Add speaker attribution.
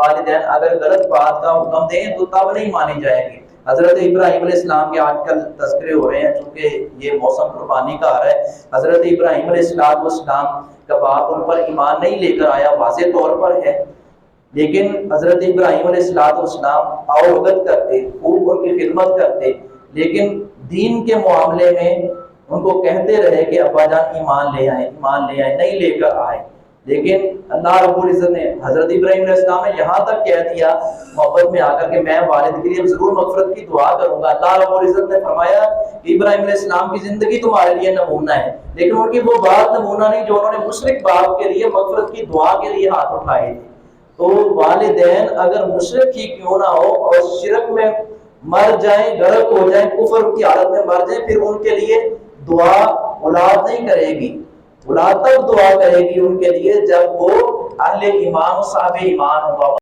Speaker 1: वालिदैन अगर गलत बात का हुक्म दें तो तब नहीं मानी जाएगी। हजरत इब्राहिम अलैहिस्सलाम के आजकल तस्करे हो रहे हैं, चूंकि ये मौसम कुर्बानी का आ रहा है। हजरत इब्राहिम अलैहिस्सलाम का बाप उन पर ईमान नहीं लेकर आया, वाज़े तौर पर है, लेकिन हजरत इब्राहिम अलैहिस्सलाम अवगत करते, खूब उनकी खिदमत करते, लेकिन दीन के मामले में उनको कहते रहे कि अब्बा जान ईमान ले आए, ईमान ले आए, नहीं लेकर आए। लेकिन अल्लाह रब्बुल इज्जत ने हजरत इब्राहिम अलैहिस्सलाम ने यहाँ तक कह दिया मोहब्बत में आकर के मैं वालिद के लिए जरूर मगफरत की दुआ करूंगा। अल्लाह रब्बुल इज्जत ने फरमाया कि इब्राहिम अलैहिस्सलाम की जिंदगी तुम्हारे लिए नमूना है, लेकिन उनकी वो बात नमूना नहीं जो उन्होंने मुशरिक बाप के लिए मगफरत की दुआ के लिए हाथ उठाए थे। तो वालिदैन अगर मुशरिक ही क्यों ना हो और शिरक में मर जाए, गर्क हो जाए, कुफर की हालत में मर जाए, फिर उनके लिए दुआ औलाद नहीं करेगी। औलाद तब दुआ करेगी उनके लिए जब वो अहले ईमान साहिब ईमान होगा।